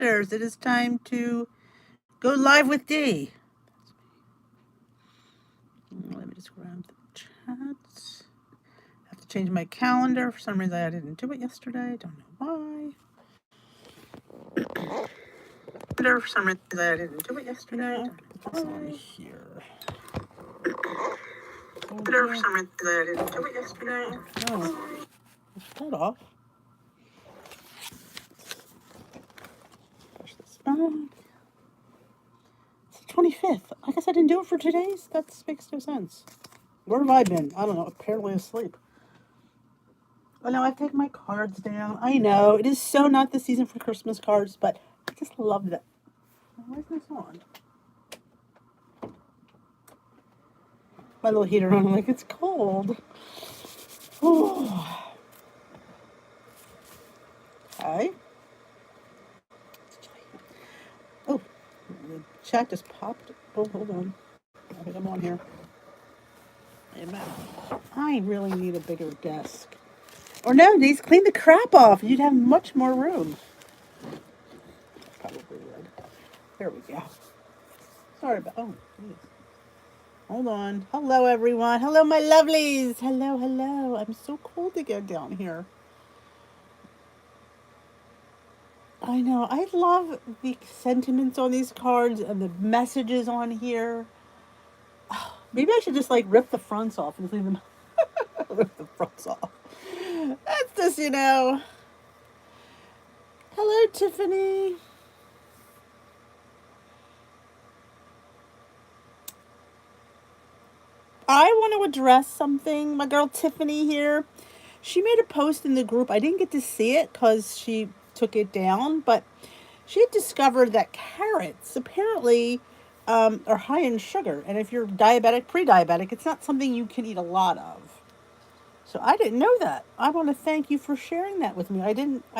It is time to go live with D. Let me just grab the chats. I have to change my calendar. For some reason, I didn't do it yesterday. Don't know why. For some reason, I didn't do it yesterday. Put this on here. For some reason, I didn't do it yesterday. Oh, start off. Push this back. It's the 25th. I guess I didn't do it for today's. That makes no sense. Where have I been? I don't know. Apparently asleep. Oh no, I've taken my cards down. I know. It is so not the season for Christmas cards, but I just love that. Why is this on? My little heater on. I'm like, it's cold. Oh. Okay. Oh, the chat just popped. Oh, hold on. I think I'm on here. Amen. I really need a bigger desk. Or no, these clean the crap off. You'd have much more room. Probably would. There we go. Sorry about. Oh, geez. Hold on. Hello, everyone. Hello, my lovelies. Hello, hello. I'm so cold to go down here. I know. I love the sentiments on these cards and the messages on here. Oh, maybe I should just like rip the fronts off and leave them. Rip the fronts off. That's just, Hello, Tiffany. I want to address something. My girl Tiffany here. She made a post in the group. I didn't get to see it because she took it down, but she had discovered that carrots apparently are high in sugar. And if you're diabetic, pre diabetic, it's not something you can eat a lot of. So I didn't know that. I want to thank you for sharing that with me. I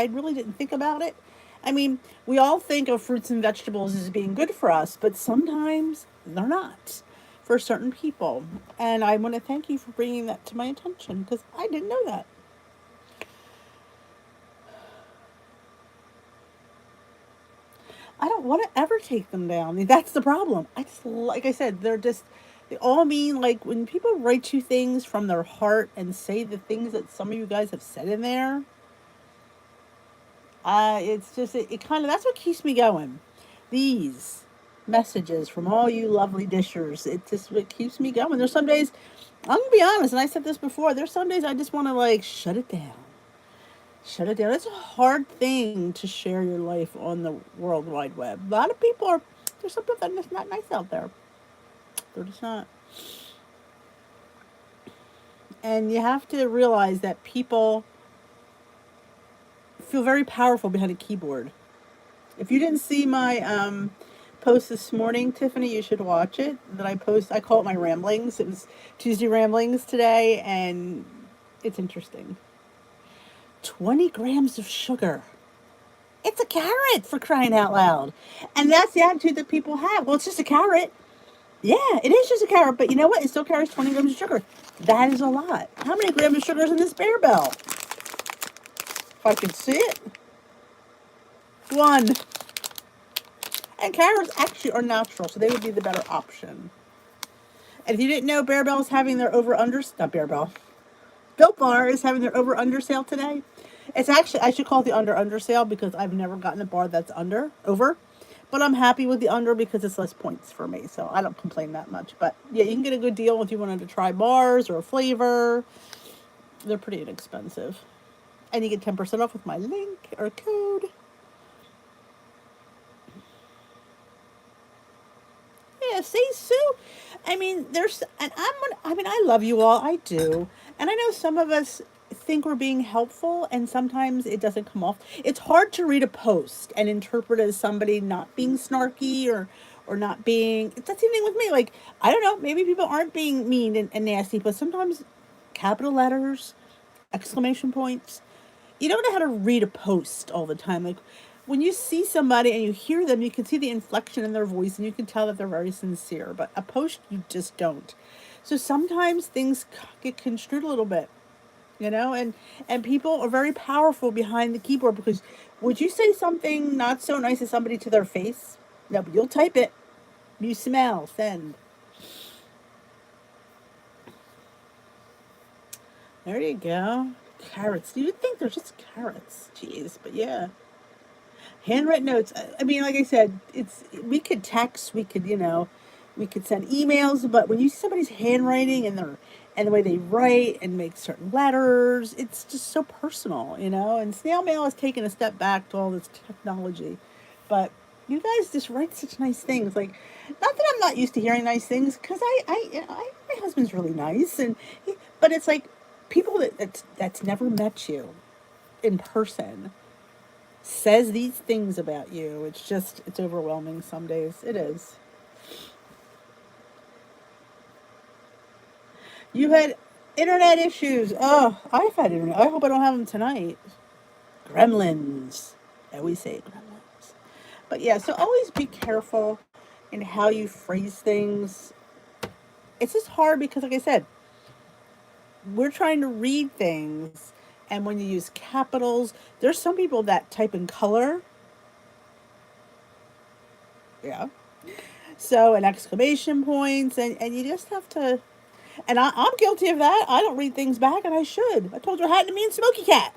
really didn't think about it. I mean, we all think of fruits and vegetables as being good for us, but sometimes they're not for certain people. And I want to thank you for bringing that to my attention because I didn't know that. I don't want to ever take them down. That's the problem. I just, like I said, they all mean like when people write you things from their heart and say the things that some of you guys have said in there. It's just, it kind of, that's what keeps me going. These messages from all you lovely dishers. It just, what keeps me going. There's some days, I'm going to be honest, and I said this before, there's some days I just want to like shut it down. Shut it down. It's a hard thing to share your life on the World Wide Web. A lot of people are, there's some people that are just not nice out there. They're just not. And you have to realize that people feel very powerful behind a keyboard. If you didn't see my post this morning, Tiffany, you should watch it. That I call it my ramblings. It was Tuesday ramblings today, and it's interesting. 20 grams of sugar. It's a carrot, for crying out loud. And that's the attitude that people have. Well, it's just a carrot. Yeah, it is just a carrot, but you know what? It still carries 20 grams of sugar. That is a lot. How many grams of sugar is in this Bear Bell? If I could see it. 1. And carrots actually are natural, so they would be the better option. And if you didn't know, Bear Bell is having their over-under... Not Bear Bell. Built Bar is having their over-under sale today. It's actually, I should call it the under sale because I've never gotten a bar that's over. But I'm happy with the under because it's less points for me, so I don't complain that much. But yeah, you can get a good deal if you wanted to try bars or a flavor. They're pretty inexpensive. And you get 10% off with my link or code. Yeah, see, Sue. I mean, I love you all. I do. And I know some of us think we're being helpful and sometimes it doesn't come off. It's hard to read a post and interpret as somebody not being snarky or not being, it's the same thing with me. Like, I don't know, maybe people aren't being mean and nasty, but sometimes capital letters, exclamation points, you don't know how to read a post all the time. Like when you see somebody and you hear them, you can see the inflection in their voice and you can tell that they're very sincere. But a post, you just don't. So sometimes things get construed a little bit, and people are very powerful behind the keyboard because Would you say something not so nice to somebody to their face? No, but you'll type it. You smell, send. There you go. Carrots. You would think they're just carrots. Jeez, but yeah. Handwritten notes. I mean, like I said, we could text, we could send emails, but when you see somebody's handwriting and the way they write and make certain letters, it's just so personal, And snail mail has taken a step back to all this technology, but you guys just write such nice things. Like, not that I'm not used to hearing nice things, because my husband's really nice, but it's like people that's never met you in person says these things about you. It's overwhelming some days. It is. You had internet issues. Oh, I've had internet. I hope I don't have them tonight. Gremlins. I always say gremlins. But yeah, so always be careful in how you phrase things. It's just hard because, like I said, we're trying to read things. And when you use capitals, there's some people that type in color. Yeah. So, and exclamation points, and you just have to. And I'm guilty of that. I don't read things back, and I should. I told her had to mean smoky cat.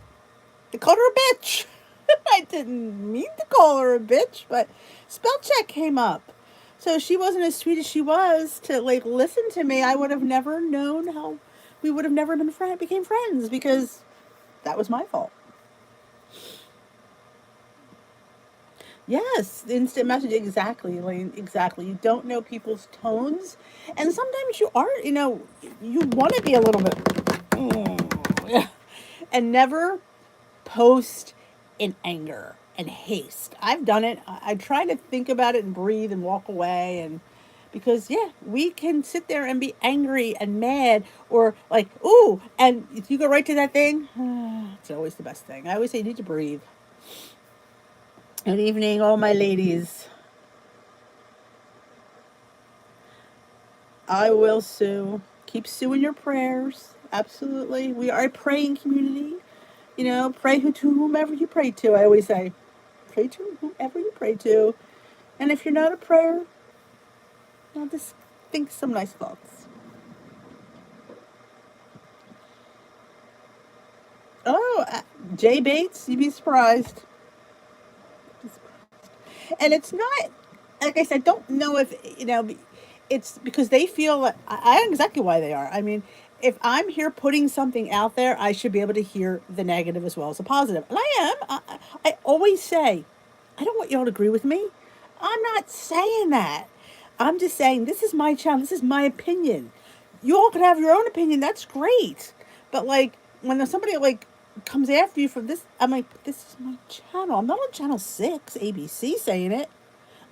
I called her a bitch. I didn't mean to call her a bitch, but spell check came up. So she wasn't as sweet as she was to like listen to me. I would have never known how we would have never became friends because that was my fault. Yes, instant messaging, exactly, Elaine, exactly. You don't know people's tones, and sometimes you are, you want to be a little bit, yeah, and never post in anger and haste. I've done it. I try to think about it and breathe and walk away, and because yeah, we can sit there and be angry and mad or like ooh, and if you go right to that thing, it's always the best thing. I always say you need to breathe. Good evening, all my ladies. I will sue. Keep Sue in your prayers. Absolutely. We are a praying community. Pray to whomever you pray to. I always say, pray to whomever you pray to. And if you're not a prayer, just think some nice thoughts. Oh, Jay Bates, you'd be surprised. And it's not, like I said, don't know if, it's because they feel like, I know exactly why they are. I mean, if I'm here putting something out there, I should be able to hear the negative as well as the positive. And I am. I always say, I don't want y'all to agree with me. I'm not saying that. I'm just saying, this is my channel. This is my opinion. You all can have your own opinion. That's great. But like, when somebody like comes after you for this, I'm like, this is my channel. I'm not on channel 6, ABC saying it.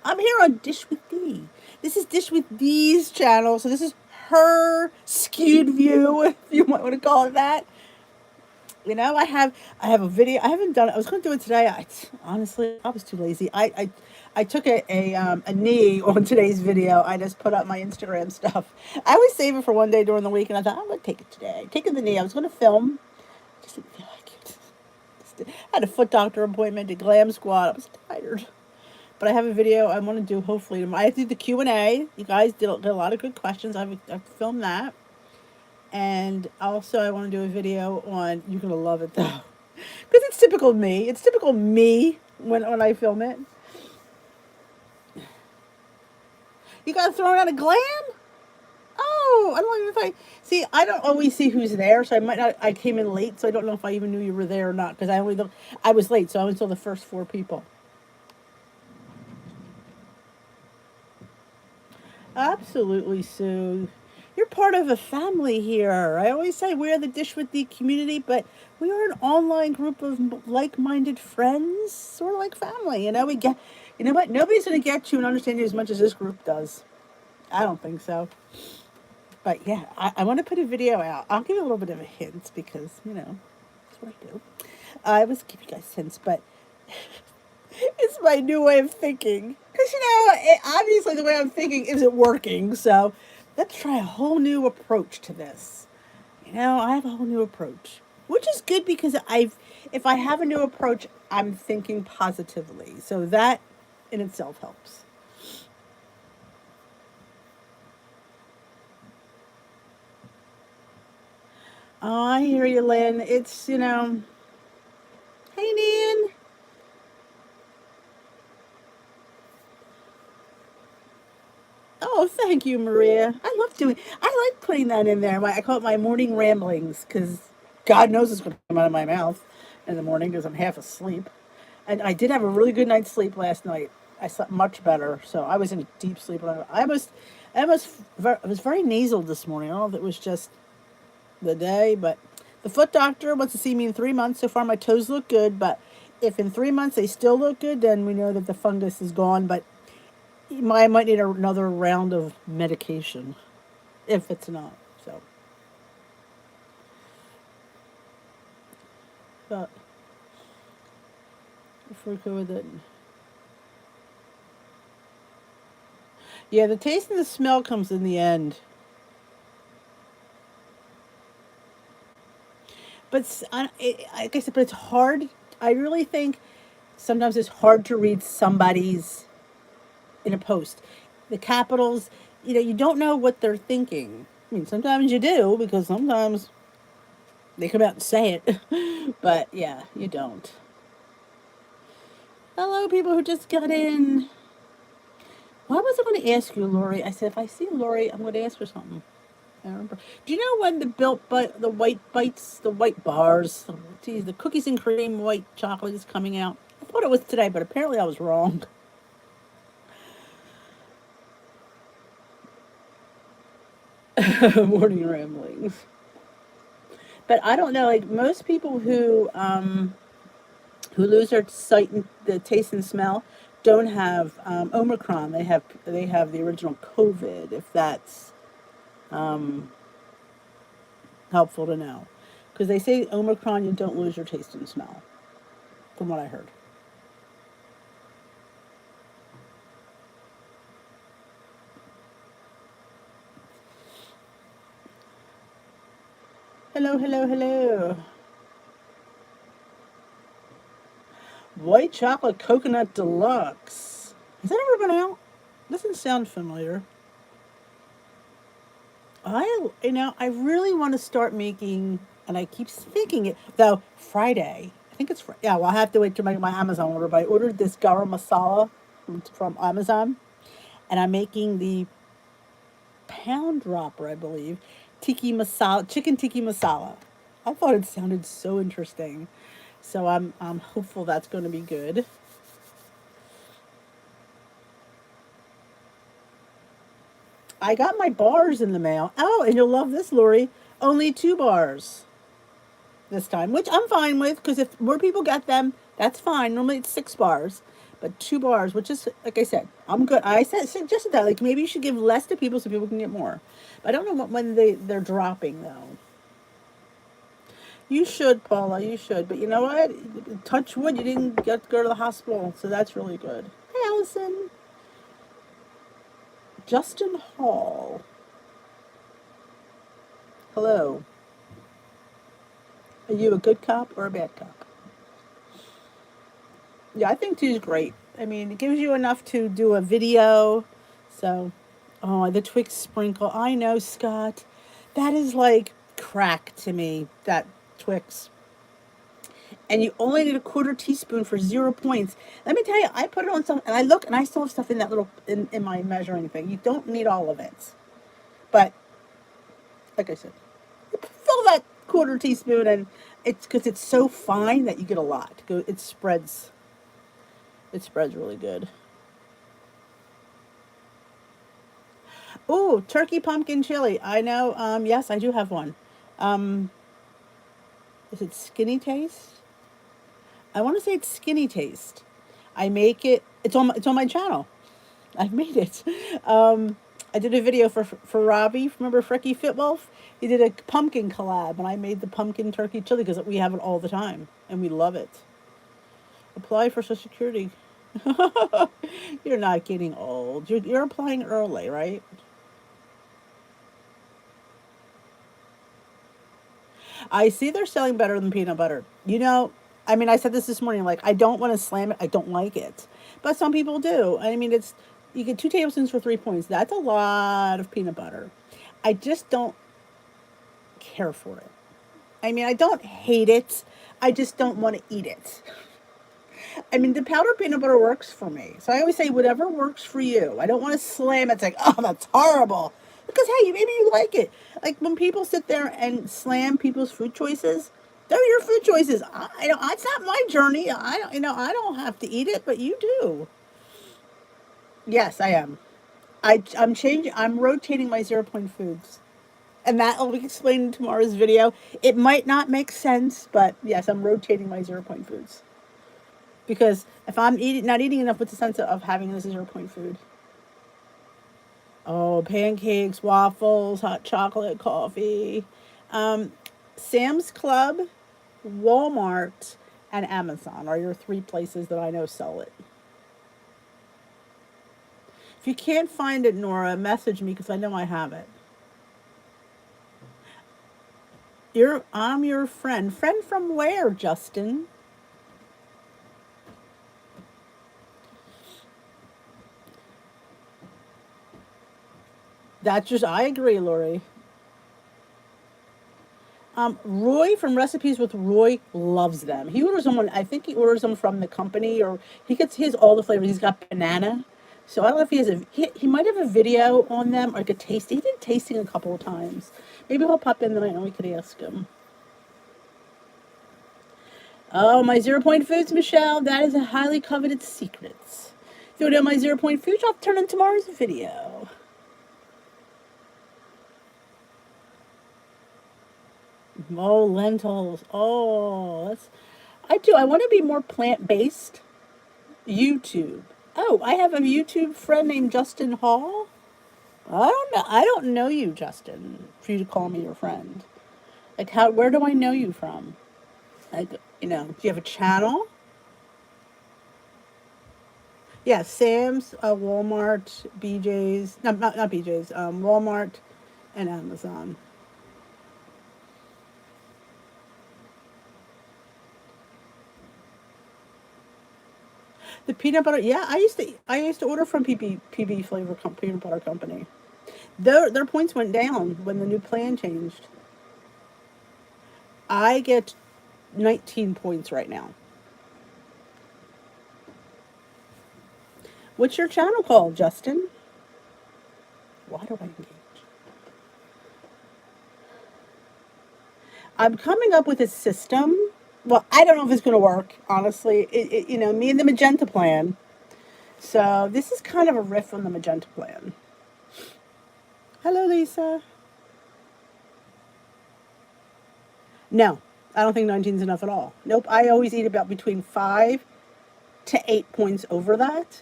I'm here on Dish with D. This is Dish with D's channel, so this is her skewed view, if you might want to call it that. I have a video. I haven't done it. I was going to do it today. Honestly, I was too lazy. I took a knee on today's video. I just put up my Instagram stuff. I always save it for one day during the week, and I thought I'm going to take it today. Taking the knee. I was going to film. Just didn't feel like it. I had a foot doctor appointment, a glam squat. I was tired. But I have a video I want to do hopefully tomorrow. I did the Q&A. You guys did a lot of good questions. I've filmed that. And also I want to do a video on, you're going to love it though. Because it's typical me. It's typical me when I film it. You got thrown out a glam? Oh, I don't even if I see. I don't always see who's there, so I might not. I came in late, so I don't know if I even knew you were there or not. Because I was late, so I only saw the first 4 people. Absolutely, Sue. You're part of a family here. I always say we're the Dish with the community, but we are an online group of like-minded friends, sort of like family. We get, you know what? Nobody's going to get you and understand you as much as this group does. I don't think so. But yeah, I want to put a video out. I'll give you a little bit of a hint because, that's what I do. I always give you guys hints, but it's my new way of thinking. Because, obviously the way I'm thinking isn't working. So let's try a whole new approach to this. I have a whole new approach. which is good because if I have a new approach, I'm thinking positively. So that in itself helps. Oh, I hear you, Lynn. It's, hey, Nan. Oh, thank you, Maria. I like putting that in there. I call it my morning ramblings because God knows it's going to come out of my mouth in the morning because I'm half asleep. And I did have a really good night's sleep last night. I slept much better, so I was in deep sleep. I was very nasal this morning. I don't know if it was just the day, but the foot doctor wants to see me in 3 months. So far, my toes look good, but if in 3 months they still look good, then we know that the fungus is gone. But I might need another round of medication if it's not. So, but if we're good with it, yeah, the taste and the smell comes in the end. But like I said, but it's hard. I really think sometimes it's hard to read somebody's in a post. The capitals, you don't know what they're thinking. I mean, sometimes you do because sometimes they come out and say it, but yeah, you don't. Hello, people who just got in. What was I going to ask you, Lori? I said if I see Lori, I'm going to ask her something. I remember. Do you know when the white bites, the white bars, geez, the cookies and cream white chocolate is coming out? I thought it was today, but apparently I was wrong. Morning ramblings. But I don't know. Like most people who lose their sight and the taste and smell don't have Omicron. They have the original COVID. If that's helpful to know, because they say Omicron you don't lose your taste and smell, from what I heard. Hello, hello, hello. White chocolate coconut deluxe. Has that ever been out? Doesn't sound familiar. I really want to start making, and I keep thinking it though. Friday, I think it's yeah. Well, I have to wait to make my Amazon order. But I ordered this garam masala from Amazon, and I'm making the pound dropper, I believe, chicken tiki masala. I thought it sounded so interesting, so I'm hopeful that's going to be good. I got my bars in the mail. Oh, and you'll love this, Lori. Only 2 bars this time, which I'm fine with because if more people get them, that's fine. Normally it's 6 bars, but 2 bars, which is like I said, I'm good. I suggested that like maybe you should give less to people so people can get more. But I don't know when they're dropping though. You should, Paula. You should. But you know what? Touch wood. You didn't get to go to the hospital, so that's really good. Hey, Allison. Justin Hall. Hello. Are you a good cop or a bad cop? Yeah, I think two's great. I mean, it gives you enough to do a video. So, oh, the Twix sprinkle. I know, Scott. That is like crack to me, that Twix. And you only need a quarter teaspoon for 0 points. Let me tell you, I put it on some, and I look, and I still have stuff in that little, in my measuring thing. You don't need all of it. But, like I said, fill that quarter teaspoon, and it's because it's so fine that you get a lot. It spreads really good. Oh, turkey pumpkin chili. I know. Yes, I do have one. Um, is it Skinny Taste? I want to say it's Skinny Taste. I make it. It's on my channel. I've made it. Um, I did a video for Robbie. Remember Fricky Fitwolf? He did a pumpkin collab, and I made the pumpkin turkey chili because we have it all the time, and we love it. Apply for Social Security. You're not getting old. You're applying early, right? I see they're selling better than peanut butter. I mean, I said this morning, like, I don't want to slam it. I don't like it. But some people do. I mean, you get 2 tablespoons for 3 points. That's a lot of peanut butter. I just don't care for it. I mean, I don't hate it. I just don't want to eat it. I mean, the powdered peanut butter works for me. So I always say, whatever works for you. I don't want to slam it. It's like, oh, that's horrible. Because, hey, maybe you like it. Like, when people sit there and slam people's food choices, they're your food choices. It's not my journey. I don't have to eat it, but you do. Yes, I am. I'm changing. I'm rotating my 0 point foods, and that will be explained in tomorrow's video. It might not make sense, but yes, I'm rotating my 0 point foods because if I'm not eating enough, what's the sense of having this 0 point food? Oh, pancakes, waffles, hot chocolate, coffee. Um, Sam's Club, Walmart, and Amazon are your three places that I know sell it. If you can't find it, Nora, message me because I know I have it. I'm your friend. Friend from where, Justin? I agree, Lori. Roy from Recipes with Roy loves them. I think he orders them from the company, or he gets his all the flavors. He's got banana. So I don't know if he might have a video on them or like a taste. He did tasting a couple of times. Maybe he'll pop in tonight and we could ask him. Oh, my 0 point foods, Michelle. That is a highly coveted secret. If you want to know my 0 point foods, I'll turn in tomorrow's video. Oh, lentils. Oh, I do. I want to be more plant based. YouTube. Oh, I have a YouTube friend named Justin Hall. I don't know. I don't know you, Justin, for you to call me your friend. Like, where do I know you from? Like, do you have a channel? Yeah, Sam's, Walmart, BJ's. No, not BJ's. Walmart and Amazon. The peanut butter. Yeah, I used to order from PB Flavor Peanut Butter Company. Their points went down when the new plan changed. I get 19 points right now. What's your channel called, Justin? Why do I engage? I'm coming up with a system. Well, I don't know if it's going to work, honestly. Me and the Magenta plan. So this is kind of a riff on the Magenta plan. Hello, Lisa. No, I don't think 19 is enough at all. Nope, I always eat about between 5 to 8 points over that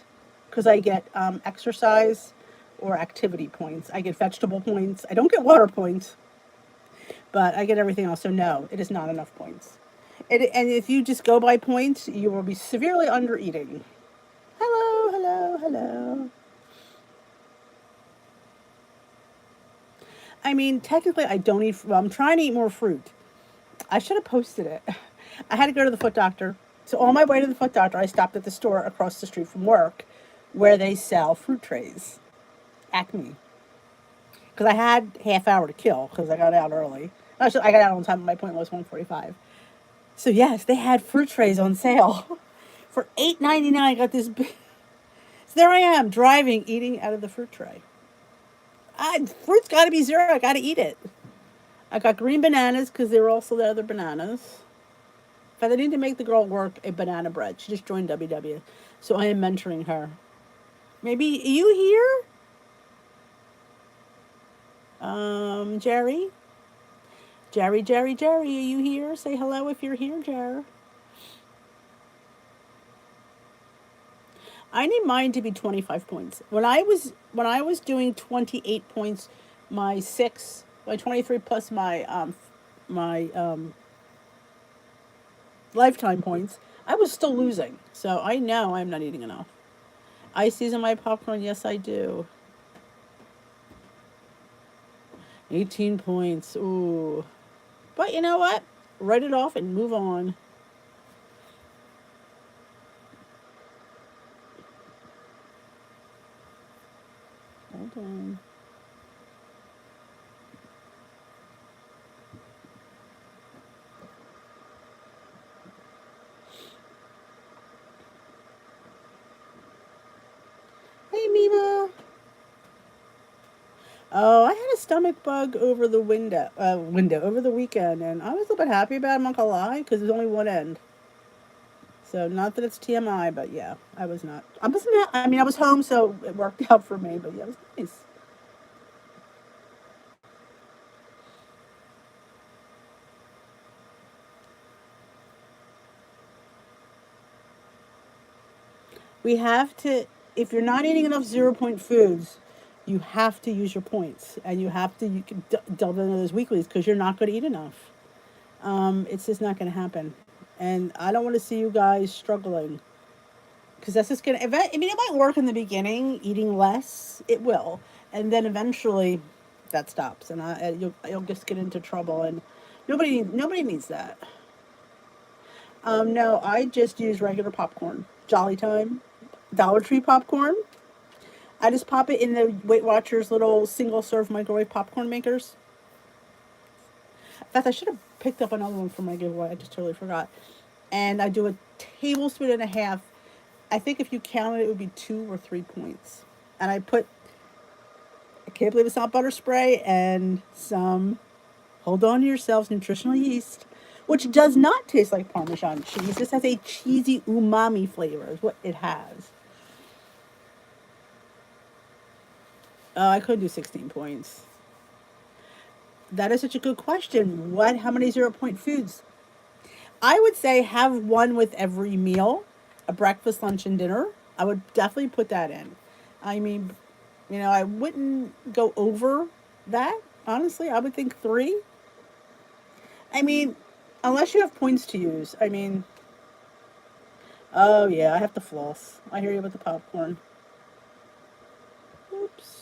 because I get exercise or activity points. I get vegetable points. I don't get water points, but I get everything else. So no, it is not enough points. And if you just go by points, you will be severely under eating. Hello, hello, hello. I mean, technically, I don't eat. Well, I'm trying to eat more fruit. I should have posted it. I had to go to the foot doctor. So on my way to the foot doctor, I stopped at the store across the street from work where they sell fruit trays. Acme. Because I had half hour to kill because I got out early. Actually, I got out on time. My point was 1:45. So yes, they had fruit trays on sale for $8.99. I got this. So there I am driving, eating out of the fruit tray. Fruit's got to be zero. I got to eat it. I got green bananas because they were also the other bananas. In fact, I need to make the girl work a banana bread. She just joined WW, so I am mentoring her. Maybe you here? Jerry? Jerry, are you here? Say hello if you're here, Jerry. I need mine to be 25 points. When I was doing 28 points, my 23 plus my lifetime points, I was still losing. So I know I'm not eating enough. I season my popcorn. Yes, I do. 18 points. Ooh. But you know what? Write it off and move on. Hold on. Hey, Mima. Oh, I had a stomach bug over the over the weekend, and I was a little bit happy about it. I'm not gonna lie, because there's only one end. So not that it's TMI, but yeah, I was not. I was not. I mean, I was home, so it worked out for me. But yeah, it was nice. We have to. If you're not eating enough 0 point foods, you have to use your points, and you have to you can delve into those weeklies because you're not going to eat enough. It's just not going to happen, and I don't want to see you guys struggling because that's just going to. I mean, it might work in the beginning, eating less. It will, and then eventually, that stops, and you'll just get into trouble, and nobody needs that. No, I just use regular popcorn, Jolly Time, Dollar Tree popcorn. I just pop it in the Weight Watchers little single serve microwave popcorn makers. In fact, I should have picked up another one for my giveaway. I just totally forgot. And I do a tablespoon and a half. I think if you counted it would be 2 or 3 points. And I can't believe it's not butter spray and some, hold on to yourselves, nutritional yeast, which does not taste like Parmesan cheese. This has a cheesy umami flavor, is what it has. I could do 16 points. That is such a good question. How many 0 point foods? I would say have one with every meal, a breakfast, lunch, and dinner. I would definitely put that in. I mean, I wouldn't go over that. Honestly, I would think three. I mean, unless you have points to use. I mean, oh yeah, I have to floss. I hear you with the popcorn. Oops.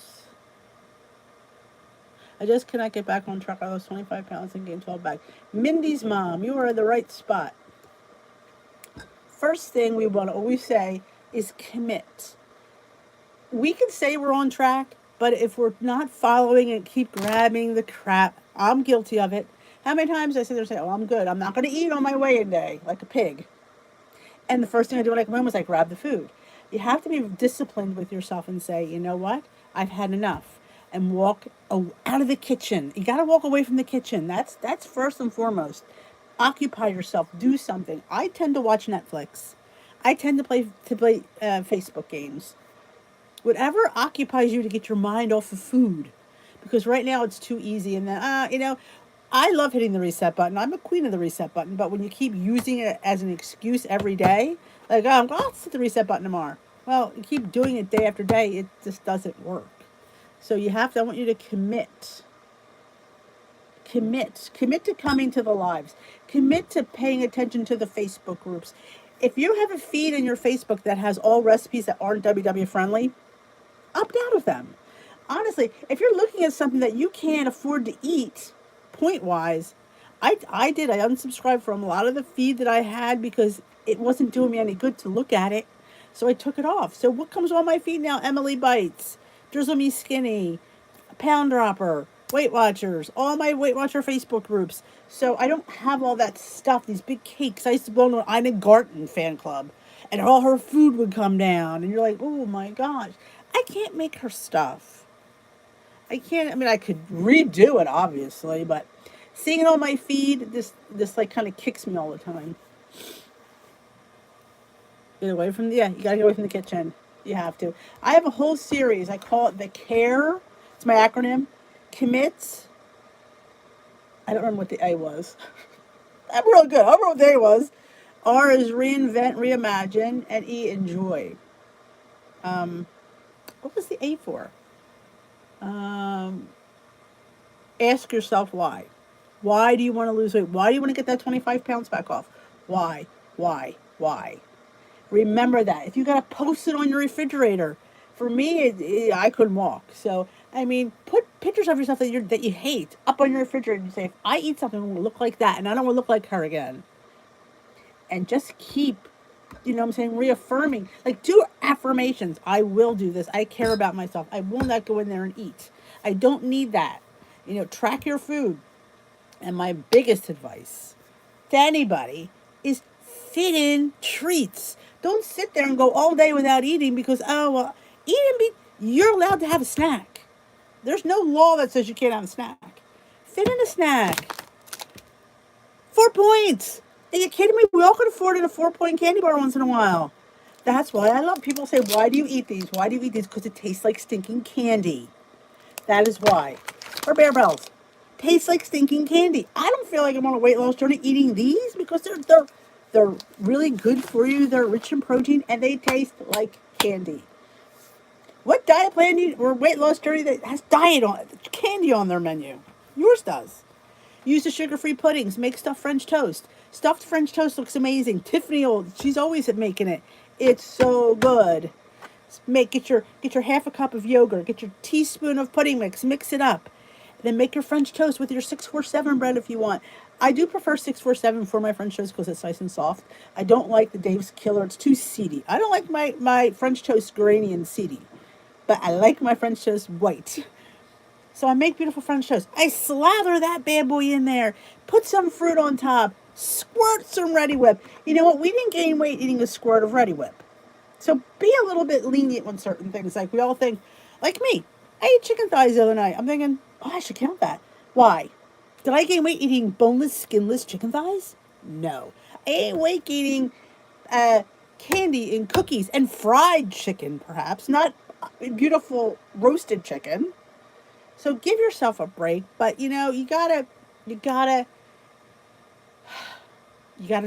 I just cannot get back on track. I lost 25 pounds and gained 12 back. Mindy's mom, you are in the right spot. First thing we want to always say is commit. We can say we're on track, but if we're not following and keep grabbing the crap, I'm guilty of it. How many times I sit there and say, "Oh, I'm good. I'm not going to eat on my weigh-in day like a pig." And the first thing I do when I come home is I grab the food. You have to be disciplined with yourself and say, you know what? I've had enough, and walk out of the kitchen. You got to walk away from the kitchen. That's first and foremost. Occupy yourself. Do something. I tend to watch Netflix. I tend to play Facebook games. Whatever occupies you to get your mind off of food, because right now it's too easy. And then I love hitting the reset button. I'm a queen of the reset button. But when you keep using it as an excuse every day, like, oh, I'll hit the reset button tomorrow. Well, you keep doing it day after day, it just doesn't work. So you have to, I want you to commit. Commit to coming to the lives. Commit to paying attention to the Facebook groups. If you have a feed in your Facebook that has all recipes that aren't WW friendly, opt out of them. Honestly, if you're looking at something that you can't afford to eat, point wise, I unsubscribed from a lot of the feed that I had because it wasn't doing me any good to look at it. So I took it off. So what comes on my feed now? Emily Bites, Drizzle Me Skinny, Pound Dropper, Weight Watchers, all my Weight Watcher Facebook groups. So I don't have all that stuff, these big cakes. I used to belong to Ina Garten fan club, and all her food would come down, and you're like, oh my gosh, I can't make her stuff. I can't. I mean, I could redo it, obviously, but seeing it on my feed, this like kind of kicks me all the time. Get away from you gotta get away from the kitchen. You have to. I have a whole series. I call it the CARE. It's my acronym. Commit. I don't remember what the A was. I'm real good. I remember what the A was. R is reinvent, reimagine, and E enjoy. Um, what was the A for? Um, ask yourself why. Why do you want to lose weight? Why do you want to get that 25 pounds back off? Why? Why? Why? Remember that. If you got to post it on your refrigerator, for me, I couldn't walk. So I mean, put pictures of yourself that you hate up on your refrigerator and say, if I eat something, I'm going to look like that, and I don't want to look like her again. And just keep, what I'm saying, reaffirming. Like, do affirmations. I will do this. I care about myself. I will not go in there and eat. I don't need that. Track your food. And my biggest advice to anybody is fit in treats. Don't sit there and go all day without eating because, oh, well, you're allowed to have a snack. There's no law that says you can't have a snack. Fit in a snack. 4 points. Are you kidding me? We all could afford a 4-point candy bar once in a while. That's why I love people say, why do you eat these? Why do you eat these? Because it tastes like stinking candy. That is why. Or Bear Bells. Tastes like stinking candy. I don't feel like I'm on a weight loss journey eating these because they're really good for you. They're rich in protein and they taste like candy. What diet plan or weight loss journey that has candy on their menu? Yours does. Use the sugar-free puddings. Make stuffed French toast. Stuffed French toast looks amazing. She's always at making it. It's so good. Get your half a cup of yogurt. Get your teaspoon of pudding mix it up. Then make your French toast with your 647 bread if you want. I do prefer 647 for my French toast because it's nice and soft. I don't like the Dave's Killer. It's too seedy. I don't like my French toast grainy and seedy. But I like my French toast white. So I make beautiful French toast. I slather that bad boy in there. Put some fruit on top. Squirt some Ready Whip. You know what? We didn't gain weight eating a squirt of Ready Whip. So be a little bit lenient with certain things. Like we all think, like me. I ate chicken thighs the other night. I'm thinking, oh, I should count that. Why? Did I gain weight eating boneless, skinless chicken thighs? No. I ate weight eating candy and cookies and fried chicken, perhaps. Not beautiful roasted chicken. So give yourself a break. But, you gotta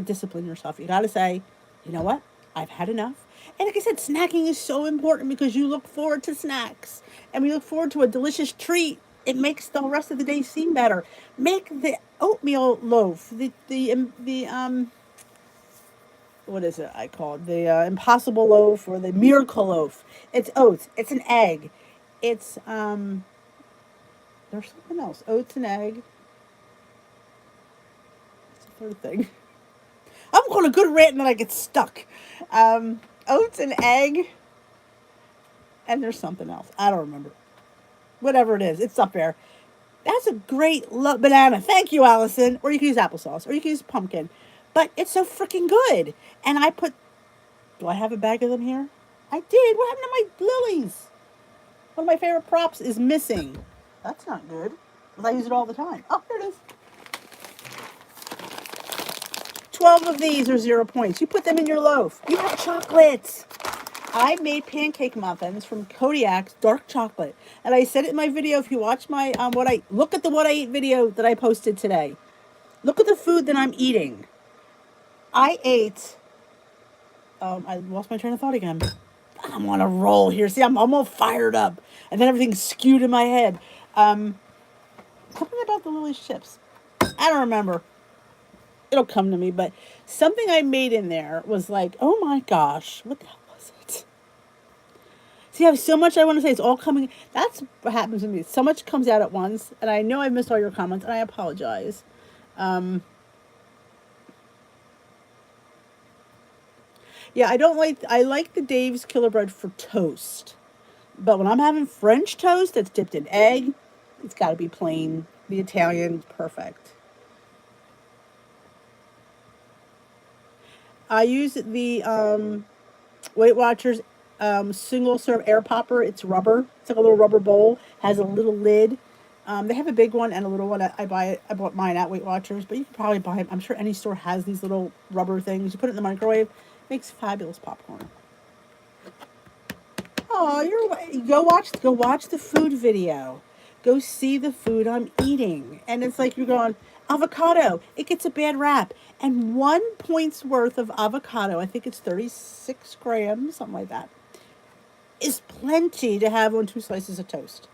discipline yourself. You gotta say, you know what? I've had enough. And like I said, snacking is so important because you look forward to snacks. And we look forward to a delicious treat. It makes the rest of the day seem better. Make the oatmeal loaf, what is it I call it? The impossible loaf or the miracle loaf. It's oats. It's an egg. It's, there's something else. Oats and egg. It's the third thing. I'm going a good rant and then I get stuck. Oats and egg. And there's something else. I don't remember. Whatever it is. It's up there. That's a great banana. Thank you, Allison. Or you can use applesauce. Or you can use pumpkin. But it's so freaking good. And do I have a bag of them here? I did. What happened to my lilies? One of my favorite props is missing. That's not good. Because I use it all the time. Oh, here it is. 12 of these are 0 points. You put them in your loaf. You have chocolates. I made pancake muffins from Kodiak's dark chocolate. And I said it in my video. If you watch my, look at the what I eat video that I posted today. Look at the food that I'm eating. I ate, I lost my train of thought again. I'm on a roll here. See, I'm all fired up. And then everything's skewed in my head. Something about the Lily's chips. I don't remember. It'll come to me. But something I made in there was like, oh my gosh, what the hell was it? See, I have so much I want to say. It's all coming. That's what happens to me. So much comes out at once. And I know I missed all your comments. And I apologize. Yeah, I like the Dave's Killer Bread for toast. But when I'm having French toast that's dipped in egg, it's got to be plain. The Italian, perfect. I use the Weight Watchers single serve air popper. It's rubber. It's like a little rubber bowl. Has a little lid. They have a big one and a little one. I bought mine at Weight Watchers, but you can probably buy it. I'm sure any store has these little rubber things. You put it in the microwave. Makes fabulous popcorn. Oh, go watch the food video. Go see the food I'm eating. And it's like you're going, avocado, it gets a bad rap. And 1 point's worth of avocado, I think it's 36 grams, something like that, is plenty to have on 2 slices of toast.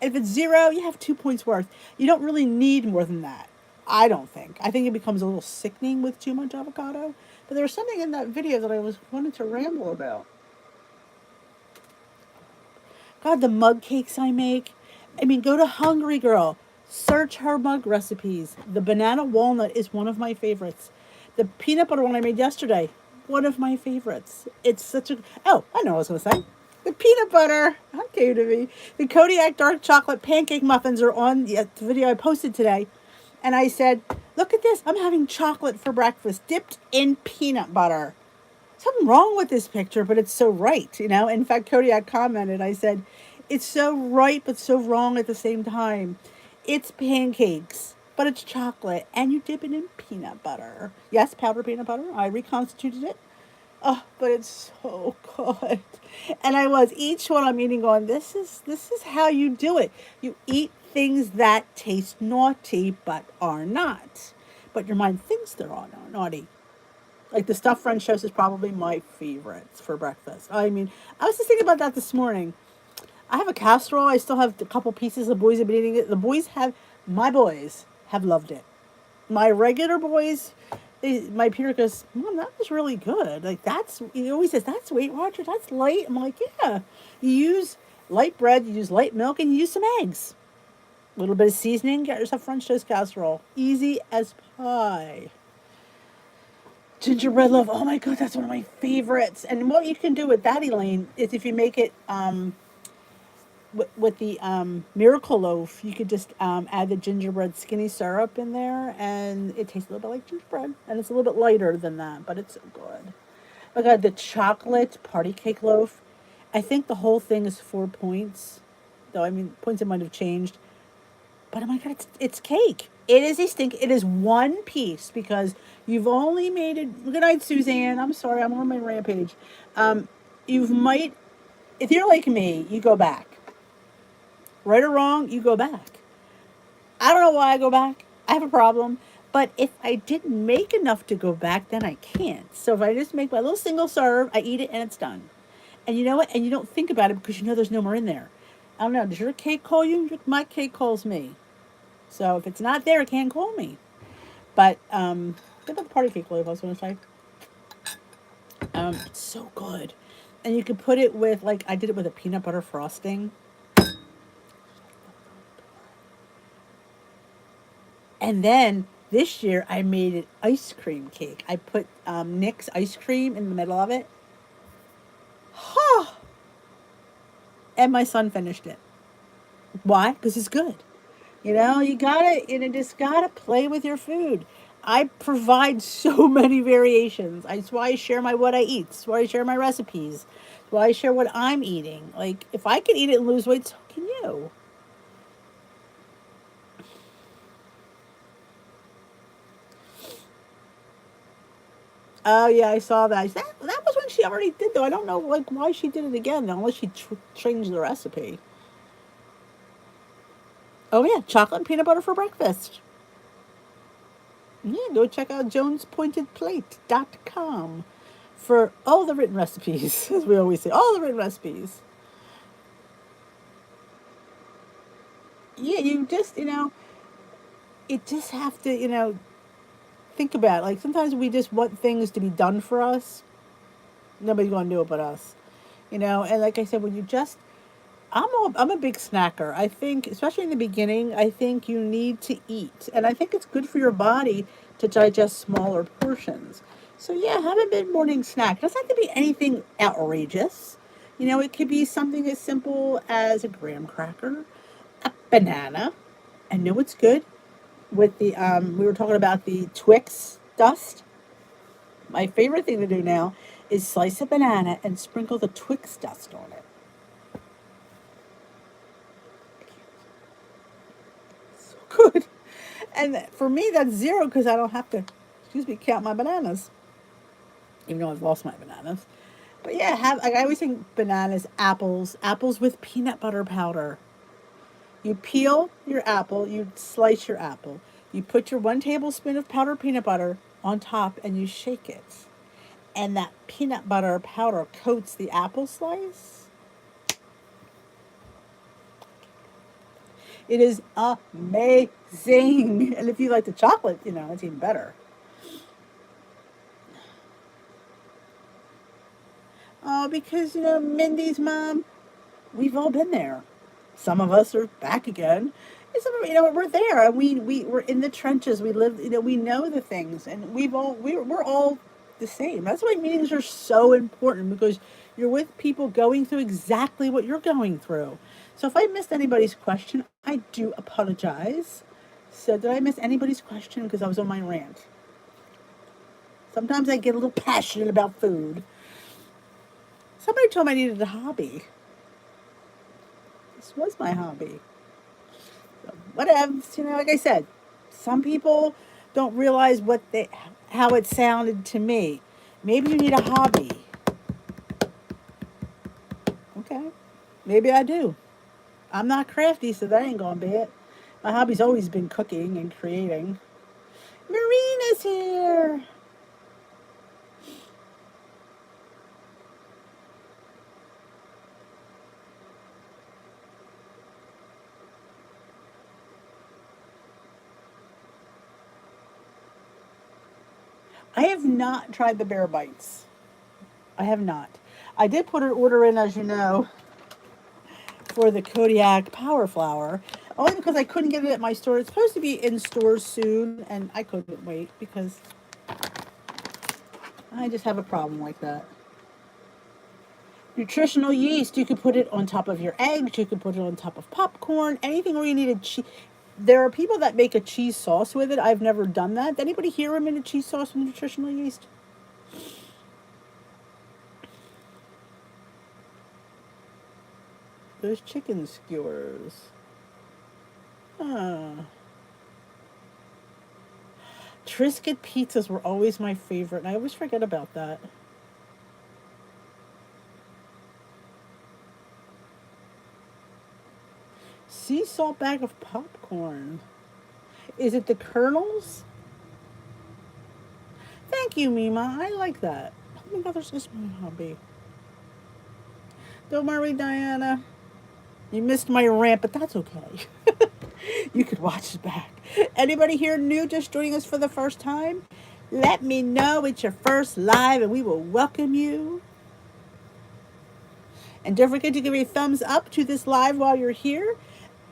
And if it's 0, you have 2 points worth. You don't really need more than that. I don't think. I think it becomes a little sickening with too much avocado. But there was something in that video that I wanted to ramble about. God, the mug cakes I make. I mean, go to Hungry Girl. Search her mug recipes. The banana walnut is one of my favorites. The peanut butter one I made yesterday, one of my favorites. It's such a. Oh, I know what I was going to say. The peanut butter. How cute of me. The Kodiak dark chocolate pancake muffins are on the video I posted today. And I said, look at this. I'm having chocolate for breakfast dipped in peanut butter. Something wrong with this picture, but it's so right, you know. In fact, Kodiak commented, I said, it's so right, but so wrong at the same time. It's pancakes, but it's chocolate, and you dip it in peanut butter. Yes, powdered peanut butter. I reconstituted it. Oh, but it's so good. And I was each one I'm eating going, this is how you do it. You eat things that taste naughty but are not. But your mind thinks they're all naughty. Like the stuffed French toast is probably my favorites for breakfast. I mean, I was just thinking about that this morning. I have a casserole. I still have a couple pieces. The boys have been eating it. My boys have loved it. My regular boys, my Peter goes, Mom, that was really good. Like he always says, that's Weight Watcher. That's light. I'm like, yeah. You use light bread, you use light milk, and you use some eggs. A little bit of seasoning, get yourself French toast casserole. Easy as pie. Gingerbread loaf. Oh my God, that's one of my favorites. And what you can do with that, Elaine, is if you make it with the miracle loaf, you could just add the gingerbread skinny syrup in there, and it tastes a little bit like gingerbread, and it's a little bit lighter than that, but it's so good. Oh God, the chocolate party cake loaf. I think the whole thing is 4 points, though. I mean, points it might have changed. But oh my God, it's cake. It is a stink. It is one piece because you've only made it. Good night, Suzanne. I'm sorry, I'm on my rampage. You've might, if you're like me, you go back. Right or wrong, you go back. I don't know why I go back. I have a problem. But if I didn't make enough to go back, then I can't. So if I just make my little single serve, I eat it and it's done. And you know what? And you don't think about it because you know there's no more in there. I don't know. Does your cake call you? My cake calls me. So if it's not there, it can't call me. But what about the party cake loaf? I was going to say. It's so good, and you can put it with like I did it with a peanut butter frosting, and then this year I made an ice cream cake. I put Nick's ice cream in the middle of it. Huh. And my son finished it. Why? Because it's good. You know, just gotta play with your food. I provide so many variations. That's why I share what I eat. That's why I share my recipes. That's why I share what I'm eating. Like, if I can eat it and lose weight, so can you. Oh yeah, I saw that. That was when she already did though. I don't know like why she did it again unless she changed the recipe. Oh yeah, chocolate and peanut butter for breakfast. Yeah, go check out jonespointedplate.com for all the written recipes, as we always say, all the written recipes. Yeah, you just have to, think about it. Like sometimes we just want things to be done for us. Nobody's going to do it but us. And like I said, when you just I'm a big snacker. I think, especially in the beginning, I think you need to eat. And I think it's good for your body to digest smaller portions. So, yeah, have a mid morning snack. It doesn't have to be anything outrageous. It could be something as simple as a graham cracker, a banana. I know it's good with we were talking about the Twix dust. My favorite thing to do now is slice a banana and sprinkle the Twix dust on it. Good. And for me, that's zero because I don't have to, excuse me, count my bananas, even though I've lost my bananas. But yeah, I always think bananas, apples with peanut butter powder. You peel your apple, you slice your apple, you put your 1 tablespoon of powdered peanut butter on top, and you shake it. And that peanut butter powder coats the apple slice. It is amazing. And if you like the chocolate, it's even better. Oh, because, Mindy's mom, We've all been there. Some of us are back again. And some of, we're there, and we're in the trenches. We live, we know the things, and we're all the same. That's why meetings are so important, because you're with people going through exactly what you're going through. So if I missed anybody's question, I do apologize. So did I miss anybody's question because I was on my rant? Sometimes I get a little passionate about food. Somebody told me I needed a hobby. This was my hobby. So whatever, like I said, some people don't realize how it sounded to me. Maybe you need a hobby. Okay. Maybe I do. I'm not crafty, so that ain't gonna be it. My hobby's always been cooking and creating. Marina's here. I have not tried the bear bites. I have not. I did put an order in, as you know, for the Kodiak Power Flour, only because I couldn't get it at my store. It's supposed to be in stores soon, and I couldn't wait because I just have a problem like that. Nutritional yeast, you could put it on top of your eggs, you could put it on top of popcorn, anything where you need a cheese. There are people that make a cheese sauce with it. I've never done that. Did anybody hear of made a cheese sauce with nutritional yeast? Those chicken skewers. Huh. Triscuit pizzas were always my favorite, and I always forget about that. Sea salt bag of popcorn. Is it the kernels? Thank you, Mima. I like that. Oh my God, there's this my hobby. Don't worry, Diana. You missed my rant, but that's okay. You could watch it back. Anybody here new just joining us for the first time? Let me know it's your first live and we will welcome you. And don't forget to give a thumbs up to this live while you're here.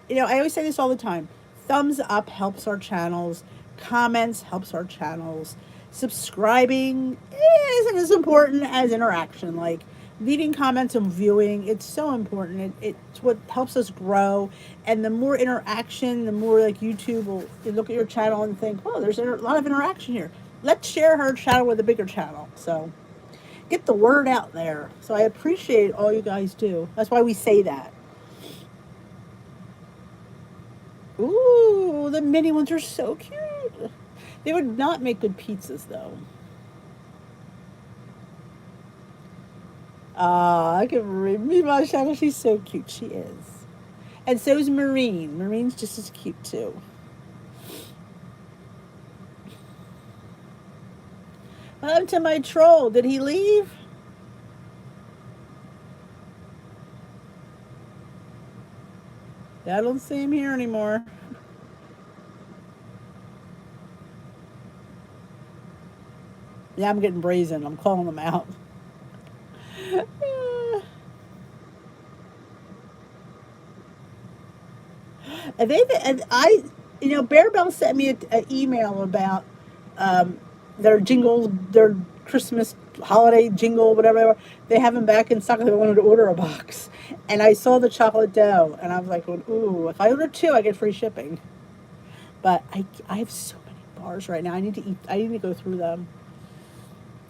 I always say this all the time. Thumbs up helps our channels. Comments helps our channels. Subscribing isn't as important as interaction. Like leaving comments and viewing, it's so important. It's what helps us grow. And the more interaction, the more like YouTube will look at your channel and think, oh, there's a lot of interaction here. Let's share her channel with a bigger channel. So get the word out there. So I appreciate all you guys do. That's why we say that. Ooh, the mini ones are so cute. They would not make good pizzas, though. I can read my shadow. She's so cute. She is. And so is Marine. Marine's just as cute, too. What happened to my troll? Did he leave? I don't see him here anymore. Yeah, I'm getting brazen. I'm calling them out. Bear Bell sent me an email about their jingle, their Christmas holiday jingle, whatever. They have them back in stock. They wanted to order a box, and I saw the chocolate dough, and I was like, "Ooh, if I order two, I get free shipping." But I have so many bars right now. I need to eat. I need to go through them.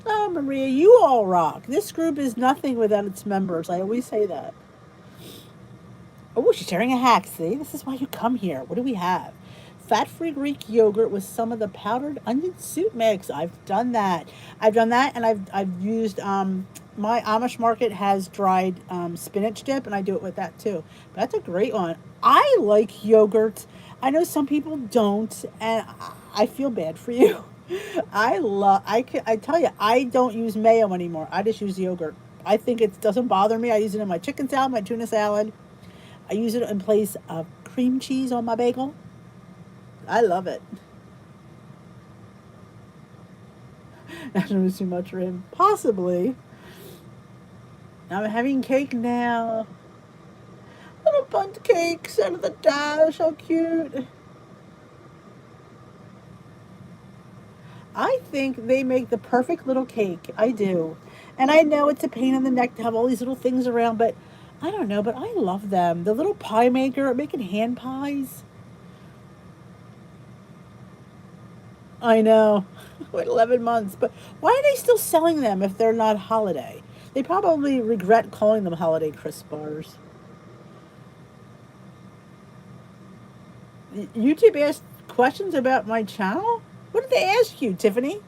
Oh, Maria, you all rock. This group is nothing without its members. I always say that. Oh, she's sharing a hack. See, this is why you come here. What do we have? Fat-free Greek yogurt with some of the powdered onion soup mix. I've done that. I've done that, and I've used my Amish market has dried spinach dip, and I do it with that too. But that's a great one. I like yogurt. I know some people don't, and I feel bad for you. I tell you, I don't use mayo anymore. I just use yogurt. I think it doesn't bother me. I use it in my chicken salad, my tuna salad. I use it in place of cream cheese on my bagel. I love it. Not too much for him. Possibly. I'm having cake now. sponge cakes out of the dash. How cute. I think they make the perfect little cake. I do. And I know it's a pain in the neck to have all these little things around, but I don't know, but I love them. The little pie maker, making hand pies. I know. Wait, 11 months. But why are they still selling them if they're not holiday? They probably regret calling them holiday crisp bars. YouTube asked questions about my channel? What did they ask you, Tiffany?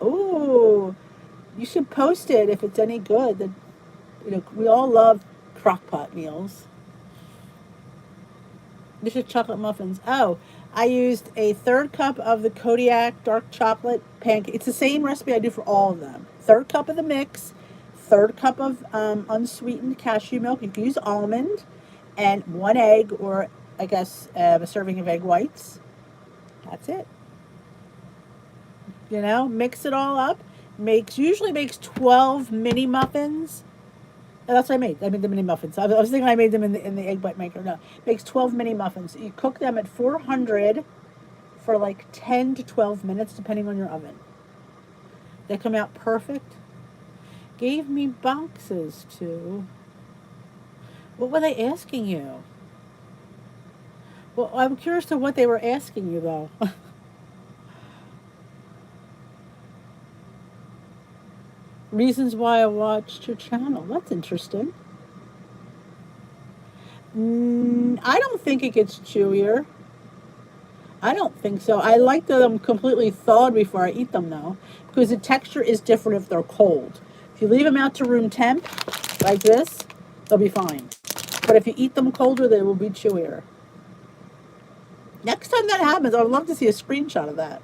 Oh, you should post it if it's any good. We all love crock pot meals. This is chocolate muffins. Oh, I used a third cup of the Kodiak dark chocolate pancake. It's the same recipe I do for all of them. Third cup of the mix, third cup of unsweetened cashew milk. You can use almond, and one egg, or I guess a serving of egg whites. That's it. Mix it all up. Usually makes 12 mini muffins. That's what I made. I made the mini muffins. I was thinking I made them in the egg white maker. No, makes 12 mini muffins. You cook them at 400 for like 10 to 12 minutes, depending on your oven. They come out perfect. Gave me boxes too. What were they asking you? Well, I'm curious to what they were asking you though. Reasons why I watched your channel. That's interesting. I don't think it gets chewier. I don't think so. I like them completely thawed before I eat them, though, because the texture is different if they're cold. If you leave them out to room temp, like this, they'll be fine. But if you eat them colder, they will be chewier. Next time that happens, I would love to see a screenshot of that.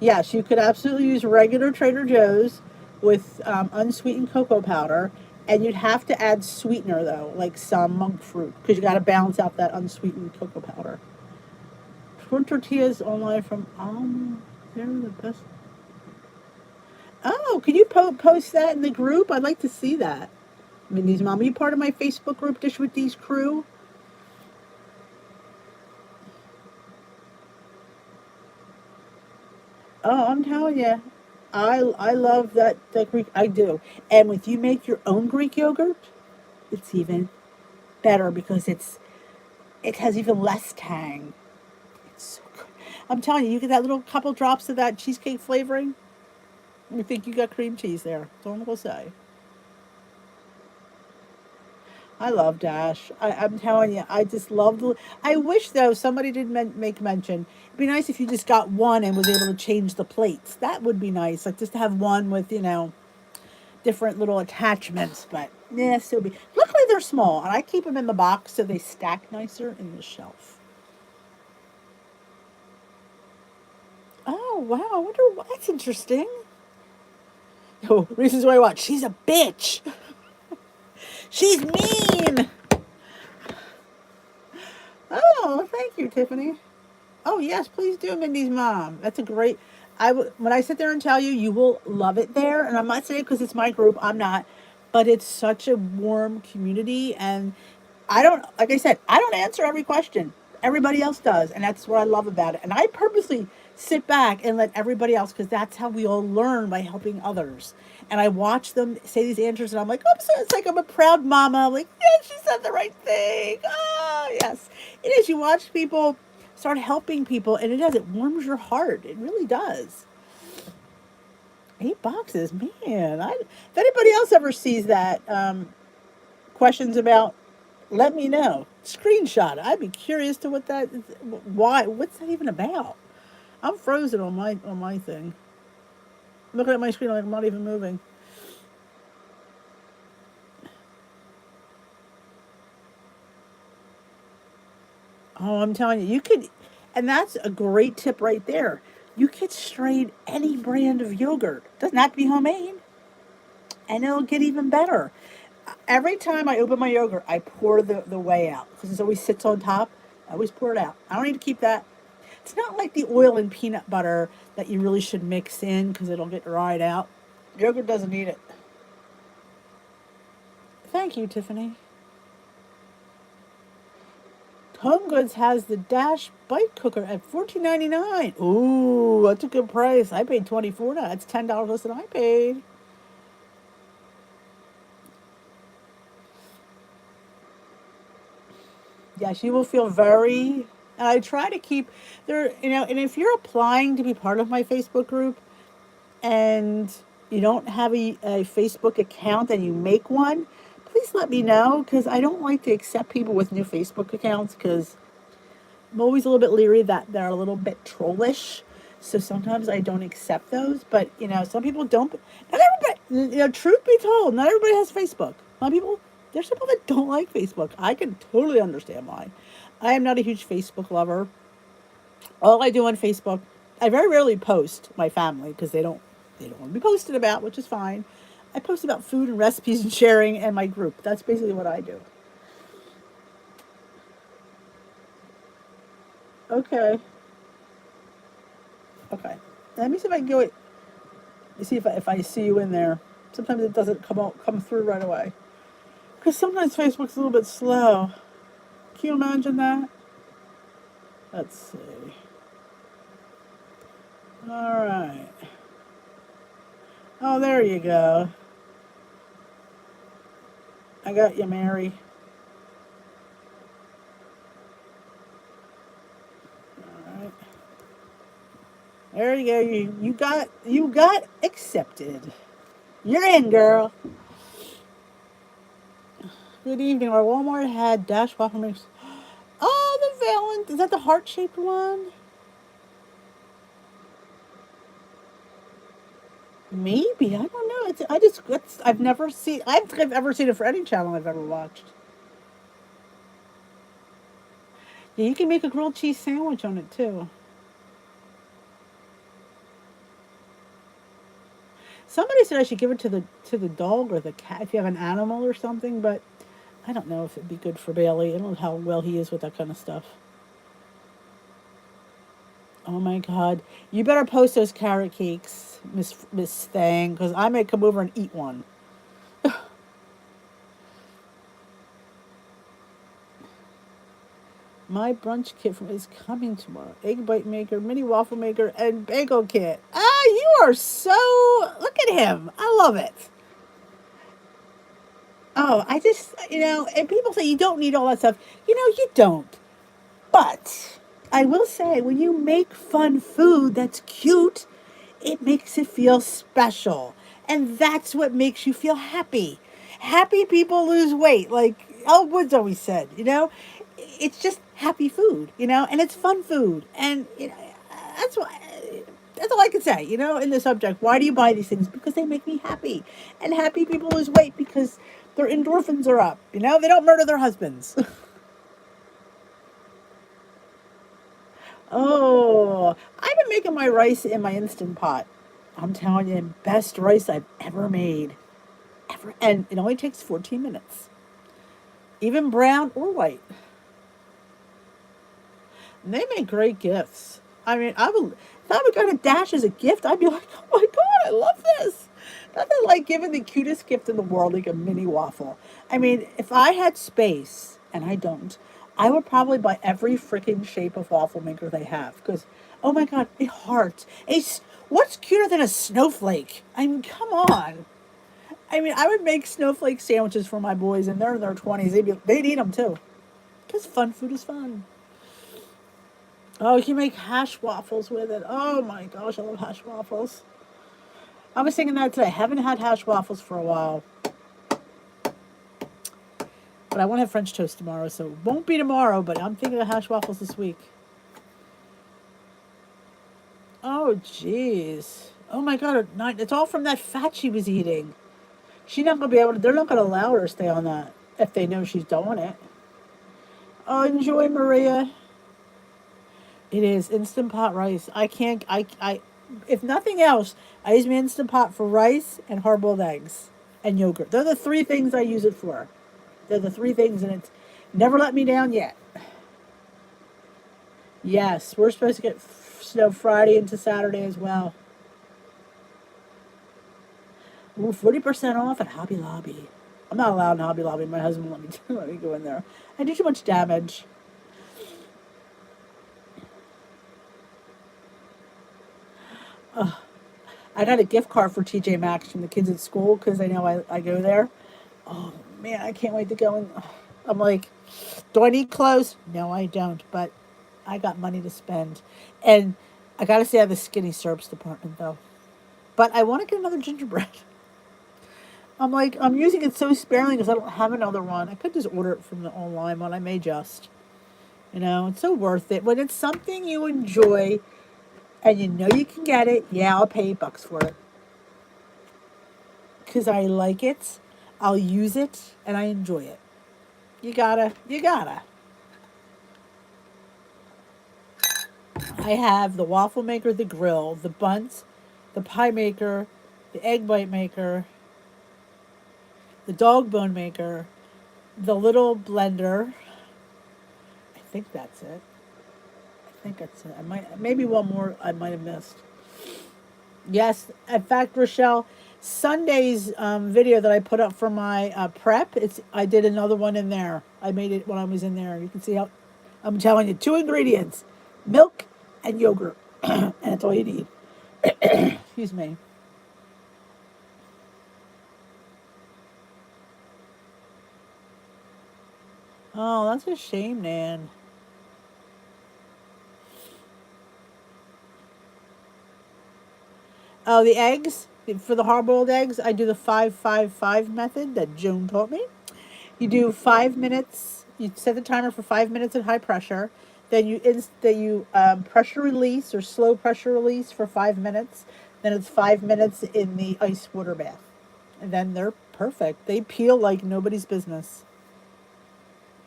Yes, you could absolutely use regular Trader Joe's with unsweetened cocoa powder, and you'd have to add sweetener though, like some monk fruit, because you got to balance out that unsweetened cocoa powder. Corn tortillas online from they're the best. Oh, can you post that in the group? I'd like to see that. Mindy's mom, are you part of my Facebook group, Dish with D's crew? Oh, I'm telling you, I love that Greek. I do. And if you make your own Greek yogurt, it's even better because it has even less tang. It's so good. I'm telling you, you get that little couple drops of that cheesecake flavoring. You think you got cream cheese there. That's all I'm gonna say. I love Dash. I'm telling you, I just love the. I wish though somebody did make mention. It'd be nice if you just got one and was able to change the plates. That would be nice. Like just to have one with different little attachments. But yeah, still be. Luckily they're small, and I keep them in the box so they stack nicer in the shelf. Oh wow! I wonder. That's interesting. Oh, reasons why I watch. She's a bitch. She's mean. Oh, thank you, Tiffany. Oh yes, please do, Mindy's mom. That's a great. When I sit there and tell you, you will love it there. And I'm not saying it because it's my group. I'm not, but it's such a warm community, and I don't. Like I said, I don't answer every question. Everybody else does, and that's what I love about it. And I purposely sit back and let everybody else, because that's how we all learn, by helping others. And I watch them say these answers, and I'm like, oh, so it's like I'm a proud mama. I'm like, yes, she said the right thing. Oh, yes, it is. You watch people start helping people, and it does. It warms your heart. It really does. 8 boxes, man. If anybody else ever sees that, questions about, let me know. Screenshot. I'd be curious to what that is. Why? What's that even about? I'm frozen on my thing. I'm looking at my screen like I'm not even moving. Oh, I'm telling you, you could, and that's a great tip right there. You could strain any brand of yogurt. Doesn't have to be homemade, and it'll get even better. Every time I open my yogurt, I pour the whey out because it always sits on top. I always pour it out. I don't need to keep that. It's not like the oil and peanut butter that you really should mix in because it'll get dried out. Yogurt doesn't need it. Thank you, Tiffany. Home Goods has the Dash Bite Cooker at $14.99. Ooh, that's a good price. I paid $24. That's $10 less than I paid. Yes, you will feel very. And I try to keep there, and if you're applying to be part of my Facebook group and you don't have a Facebook account and you make one, please let me know because I don't like to accept people with new Facebook accounts because I'm always a little bit leery that they're a little bit trollish. So sometimes I don't accept those. But, some people don't. Not everybody, truth be told, not everybody has Facebook. A lot of people, there's people that don't like Facebook. I can totally understand why. I am not a huge Facebook lover. All I do on Facebook, I very rarely post my family because they don't want to be posted about, which is fine. I post about food and recipes and sharing and my group. That's basically what I do. Okay. Okay. Let me see if I can go. See if I see you in there. Sometimes it doesn't come through right away. Because sometimes Facebook's a little bit slow. Can you imagine that? Let's see. All right. Oh, there you go. I got you, Mary. All right. There you go. You got accepted. You're in, girl. Good evening. Our Walmart had Dash waffle mix. Oh, the Valent. Is that the heart shaped one? Maybe I don't know. I've never seen. I don't think I've ever seen it for any channel I've ever watched. Yeah, you can make a grilled cheese sandwich on it too. Somebody said I should give it to the dog or the cat if you have an animal or something, but I don't know if it'd be good for Bailey. I don't know how well he is with that kind of stuff. Oh my God! You better post those carrot cakes, Miss Thang, because I may come over and eat one. My brunch kit is coming tomorrow. Egg bite maker, mini waffle maker, and bagel kit. Ah, you are so. Look at him. I love it. Oh, I just, and people say you don't need all that stuff. You don't. But I will say, when you make fun food that's cute, it makes it feel special. And that's what makes you feel happy. Happy people lose weight, like Elle Woods always said, It's just happy food, and it's fun food. And, that's why. That's all I can say, in the subject. Why do you buy these things? Because they make me happy. And happy people lose weight because their endorphins are up. They don't murder their husbands. Oh, I've been making my rice in my Instant Pot. I'm telling you, best rice I've ever made. Ever. And it only takes 14 minutes. Even brown or white. And they make great gifts. I mean, if I would got a Dash as a gift, I'd be like, oh my God, I love this. Nothing like giving the cutest gift in the world, like a mini waffle. I mean, if I had space, and I don't, I would probably buy every freaking shape of waffle maker they have. Because, oh my God, a heart. What's cuter than a snowflake? I mean, come on. I mean, I would make snowflake sandwiches for my boys, and they're in their 20s. They'd eat them too. Because fun food is fun. Oh, you can make hash waffles with it. Oh my gosh, I love hash waffles. I was thinking that today. I haven't had hash waffles for a while. But I won't have French toast tomorrow, so it won't be tomorrow, but I'm thinking of hash waffles this week. Oh, jeez. Oh my God, it's all from that fat she was eating. She's not going to be able to, they're not going to allow her to stay on that if they know she's doing it. Oh, enjoy, Maria. It is Instant Pot rice. I can't, if nothing else, I use my Instant Pot for rice and hard-boiled eggs and yogurt. They're the three things I use it for. They're the three things, and it's never let me down yet. Yes, we're supposed to get snow Friday into Saturday as well. Ooh, 40% off at Hobby Lobby. I'm not allowed in Hobby Lobby. My husband won't let me, let me go in there. I do too much damage. I got a gift card for TJ Maxx from the kids at school because they know I go there. Oh man, I can't wait to go in. I'm like, do I need clothes? No, I don't, but I got money to spend. And I gotta say I have the skinny syrups department though. But I want to get another gingerbread. I'm like, I'm using it so sparingly because I don't have another one. I could just order it from the online one. I may just. It's so worth it. When it's something you enjoy and you know you can get it, yeah, I'll pay $8 for it. Because I like it, I'll use it, and I enjoy it. You gotta. I have the waffle maker, the grill, the buns, the pie maker, the egg bite maker, the dog bone maker, the little blender. I think that's it. I think that's it. I might maybe one more I might have missed. Yes, in fact, Rochelle, Sunday's video that I put up for my prep, I did another one in there. I made it when I was in there. You can see how I'm telling you, two ingredients: milk and yogurt, and that's all you need. Excuse me. Oh, that's a shame, Nan. Oh, the eggs for the hard-boiled eggs. I do the 5-5-5 method that Joan taught me. You do 5 minutes. You set the timer for 5 minutes at high pressure. Then you pressure release or slow pressure release for 5 minutes. Then it's 5 minutes in the ice water bath, and then they're perfect. They peel like nobody's business.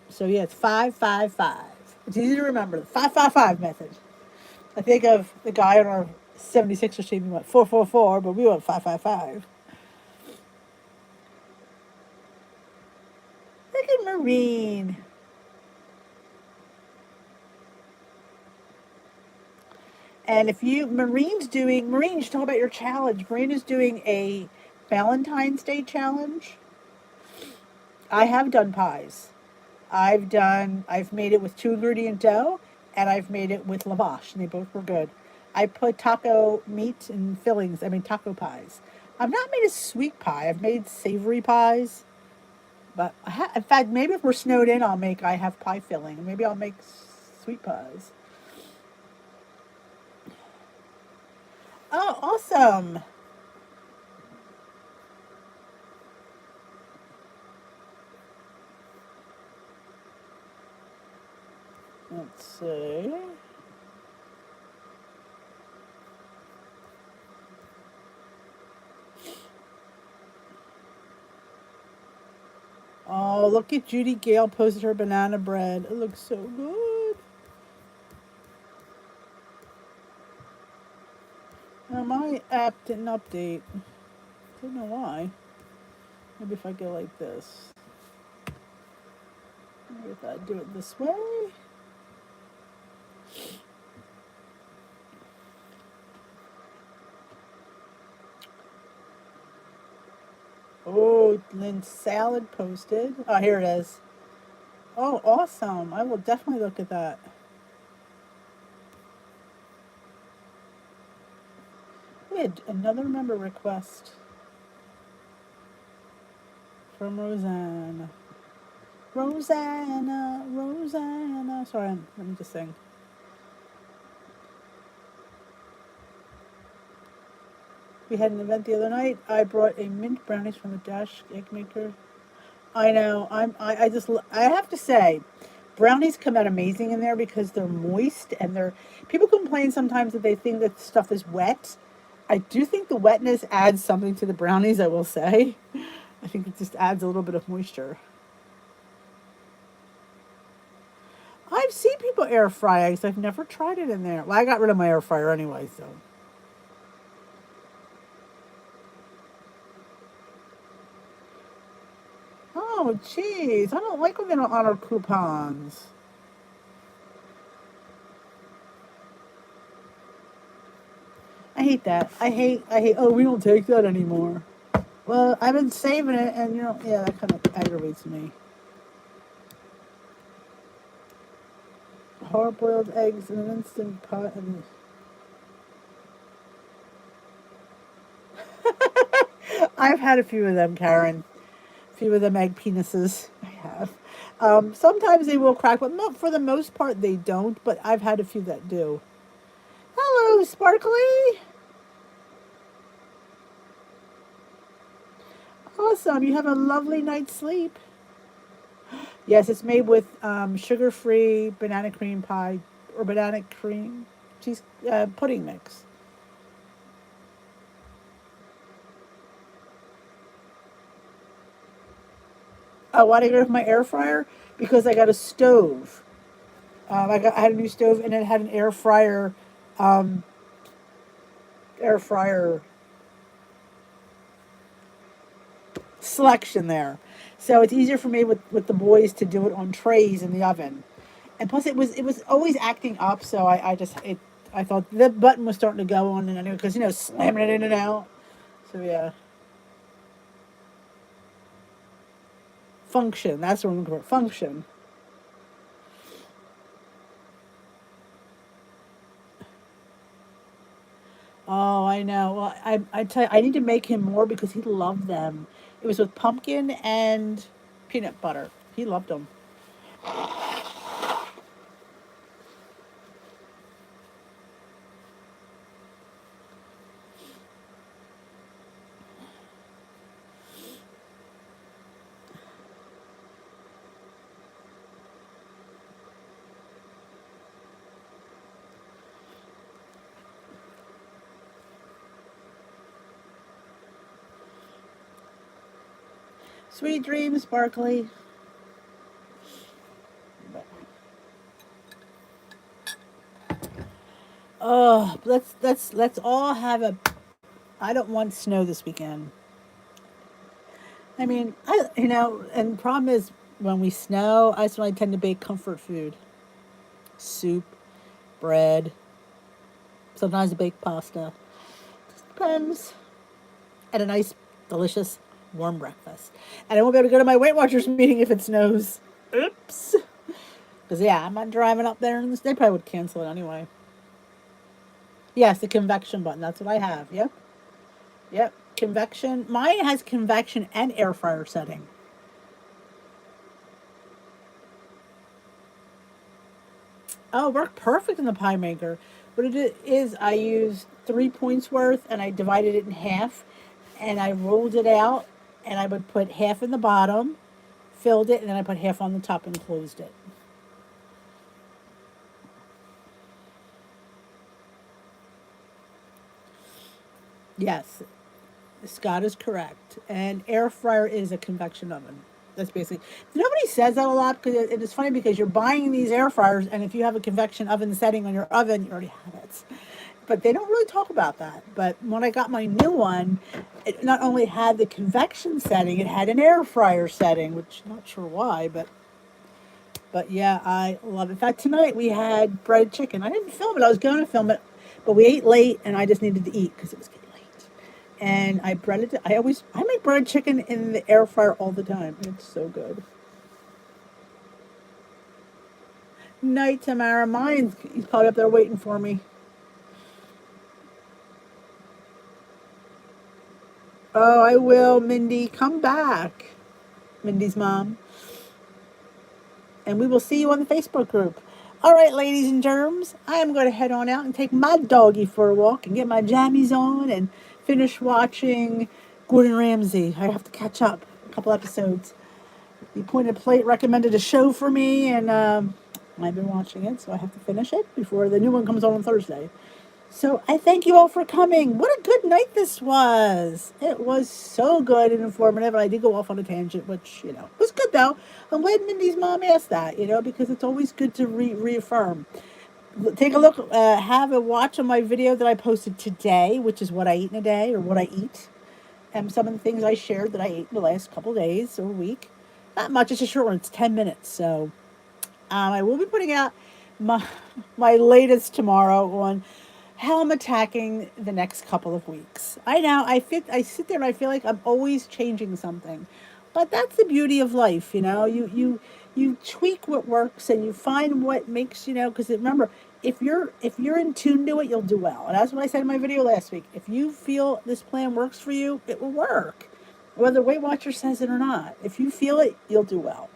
So yeah, it's 5-5-5. It's easy to remember. The 5-5-5 method. I think of the guy on our 76er team. He went 4-4-4, but we went 5-5-5. Look at Marine. And if Marine, you should talk about your challenge. Marine is doing a Valentine's Day challenge. I have done pies. I've made it with 2 ingredient dough, and I've made it with lavash, and they both were good. I put taco meat and fillings. I made taco pies. I've not made a sweet pie. I've made savory pies, but in fact, maybe if we're snowed in, I have pie filling. Maybe I'll make sweet pies. Oh, awesome! Let's see. Oh, look at Judy Gale posted her banana bread. It looks so good. Now my app didn't update. Don't know why. Maybe if I go like this. Maybe if I do it this way. Oh, Lynn Salad posted. Oh, here it is. Oh, awesome. I will definitely look at that. We had another member request from Rosanna. Rosanna. Sorry, let me just sing. We had an event the other night. I brought a mint brownies from the Dash egg maker. I know. I have to say, brownies come out amazing in there because they're moist and they're. People complain sometimes that they think that stuff is wet. I do think the wetness adds something to the brownies. I will say. I think it just adds a little bit of moisture. I've seen people air fry eggs. I've never tried it in there. Well, I got rid of my air fryer anyway, so. Oh, jeez. I don't like when they don't honor coupons. I hate that. I hate. Oh, we don't take that anymore. Well, I've been saving it, and yeah, that kind of aggravates me. Hard-boiled eggs in an instant pot, and I've had a few of them, Karen. A few of them egg penises. I have. Sometimes they will crack, but for the most part they don't. But I've had a few that do. Hello, Sparkly. Awesome. You have a lovely night's sleep. Yes, it's made with sugar-free banana cream pie or banana cream cheese pudding mix. Why did I get rid of my air fryer? Because I got a stove. I had a new stove and it had an um, air fryer selection there. So it's easier for me with the boys to do it on trays in the oven. And plus it was always acting up, so I thought the button was starting to go on and anyway because slamming it in and out. So yeah, function. That's what I'm looking for. Function. Oh, I know. Well, I tell you, I need to make him more because he loved them. It was with pumpkin and peanut butter. He loved them. Sweet dreams, Sparkly. Oh, let's all have a. I don't want snow this weekend. I mean, and the problem is when we snow, I really tend to bake comfort food, soup, bread. Sometimes I bake pasta. Just depends. And a nice, delicious, warm breakfast. And I won't be able to go to my Weight Watchers meeting if it snows. Oops. Because yeah, I'm not driving up there, and they probably would cancel it anyway. Yes, the convection button. That's what I have. Yep. Yep. Convection. Mine has convection and air fryer setting. Oh, it worked perfect in the pie maker. What it is, I used 3 points worth and I divided it in half and I rolled it out and I would put half in the bottom, filled it, and then I put half on the top and closed it. Yes, Scott is correct. And air fryer is a convection oven. That's basically. Nobody says that a lot because it is funny because you're buying these air fryers, and if you have a convection oven setting on your oven, you already have it. But they don't really talk about that. But when I got my new one, it not only had the convection setting, it had an air fryer setting, which I'm not sure why, but yeah, I love it. In fact, tonight we had breaded chicken. I didn't film it. I was going to film it, but we ate late, and I just needed to eat because it was getting late. And I breaded it. I make breaded chicken in the air fryer all the time. It's so good. Night, Tamara. He's probably up there waiting for me. Oh, I will, Mindy. Come back, Mindy's mom. And we will see you on the Facebook group. All right, ladies and germs, I am going to head on out and take my doggy for a walk and get my jammies on and finish watching Gordon Ramsay. I have to catch up a couple episodes. The Pointed Plate recommended a show for me, and I've been watching it, so I have to finish it before the new one comes on Thursday. So I thank you all for coming. What a good night this was. It was so good and informative. And I did go off on a tangent, which, was good though. I'm glad Mindy's mom asked that, because it's always good to reaffirm. Take a look, have a watch on my video that I posted today, which is what I eat in a day or what I eat. And some of the things I shared that I ate in the last couple of days or week. Not much, it's a short one. It's 10 minutes. So I will be putting out my latest tomorrow on how I'm attacking the next couple of weeks. I know I sit there and I feel like I'm always changing something. But that's the beauty of life, you know. You tweak what works and you find what makes, you know, because remember, if you're in tune to it, you'll do well. And that's what I said in my video last week. If you feel this plan works for you, it will work. Whether Weight Watcher says it or not. If you feel it, you'll do well.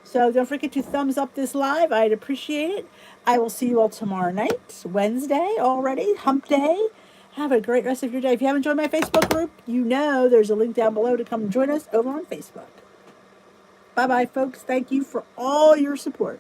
So don't forget to thumbs up this live. I'd appreciate it. I will see you all tomorrow night, Wednesday already, hump day. Have a great rest of your day. If you haven't joined my Facebook group, you know there's a link down below to come join us over on Facebook. Bye-bye, folks. Thank you for all your support.